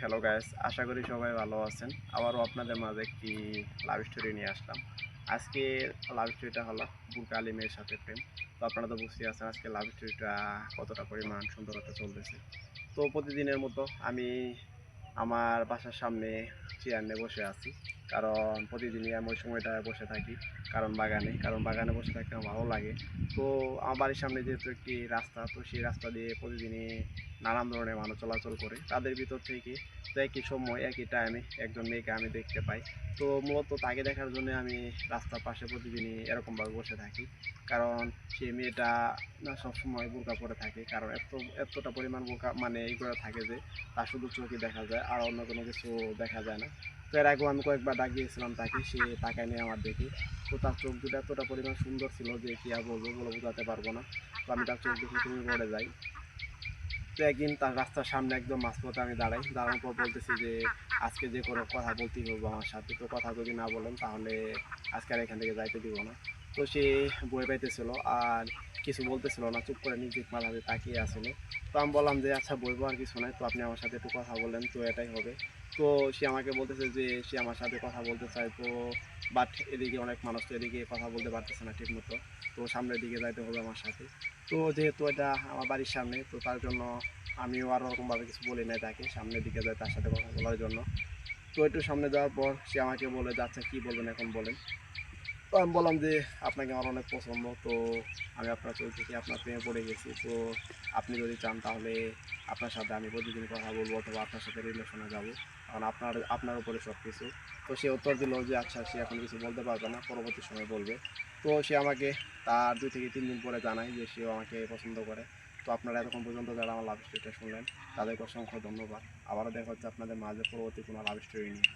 Hello guys, আশা করি সবাই ভালো আছেন। আবারও আপনাদের মাঝে একটি লাভ স্টোরি নিয়ে আসলাম। আজকে লাভ স্টোরিটা হলো বুরকা আলিমের সাথে প্রেম। তো আপনারা তো বুঝতেই আছেন আজকে লাভ স্টোরিটা কতটা পরিমাণ সুন্দরতা চলতেছে। তো প্রতিদিনের মতো আমি আমার বাসার সামনে চেয়ার নিয়ে বসে আছি, কারণ প্রতিদিনই আমি ওই সময়টায় বসে থাকি। কারণ বাগানে বসে থাকতে আমার ভালো লাগে। তো আমার বাড়ির সামনে যেহেতু একটি রাস্তা, তো সেই রাস্তা দিয়ে প্রতিদিনই নানান ধরনের মানুষ চলাচল করে। তাদের ভিতর থেকে তো একই সময় একই টাইমে একজন মেয়েকে আমি দেখতে পাই। তো মূলত তাকে দেখার জন্য আমি রাস্তার পাশে প্রতিদিনই এরকমভাবে বসে থাকি, কারণ সেই মেয়েটা না সবসময় বোরকা পরে থাকে, কারণ এতটা পরিমাণ বোরকা মানে এই করে থাকে যে তার শুধু চোখই দেখা যায়, আর অন্য কোনো কিছু দেখা যায় না। তো এর আগেও আমি কয়েকবার ডাক দিয়েছিলাম তাকে, সে তাকায় নিয়ে আমার দেখে। তো তার চোখ দুটো এতটা পরিমাণ সুন্দর ছিল যে কী আর বলবো, বলে বোঝাতে পারবো না। তো আমি তার চোখ দেখে তুমি পড়ে যাই। তো একদিন তার রাস্তার সামনে একদম মাঝপথে আমি দাঁড়ানোর পর বলতেছি যে আজকে যে কোনো কথা বলতেই হবে আমার সাথে, তো কথা যদি না বলেন তাহলে আজকে আর এখান থেকে যাইতে দিব না। তো সে ভয় পাইতেছিল আর কিছু বলতেছিল না, চুপ করে নিজে মাথাতে তাকিয়ে আসলো। তো আমি বললাম যে আচ্ছা বলবো আর কিছু নাই, তো আপনি আমার সাথে একটু কথা বলেন, তো এটাই হবে। তো সে আমাকে বলতেছে যে সে আমার সাথে কথা বলতে চায়, তো বাট এদিকে অনেক মানুষ, তো এদিকে কথা বলতে পারতেছে না ঠিক মতো। তো সামনের দিকে যাইতে হবে আমার সাথে। তো যেহেতু এটা আমার বাড়ির সামনে, তো তার জন্য আমিও আর ওরকমভাবে কিছু বলি নাই তাকে, সামনের দিকে যায় তার সাথে কথা বলার জন্য। তো একটু সামনে যাওয়ার পর সে আমাকে বলে যে আচ্ছা কী বলবেন এখন বলেন। তো আমি বললাম যে আপনাকে আমার অনেক পছন্দ, তো আমি আপনার চোখ দেখে আপনার প্রেমে পড়ে গেছি। তো আপনি যদি চান তাহলে আপনার সাথে আমি প্রতিদিন কথা বলবো, অথবা আপনার সাথে রিলেশনে যাব, কারণ আপনার উপরে সব কিছু। তো সে উত্তর দিল যে আচ্ছা সে এখন কিছু বলতে পারবে না, পরবর্তী সময় বলবে। তো সে আমাকে তার 2 থেকে 3 দিন পরে জানায় যে সেও আমাকে পছন্দ করে। তো আপনারা এতক্ষণ পর্যন্ত যারা আমার লাভ স্টোরিটা শুনলেন তাদেরকে অসংখ্য ধন্যবাদ। আবারও দেখা হচ্ছে আপনাদের মাঝে পরবর্তী কোনো লাভ স্টোরি নিয়ে।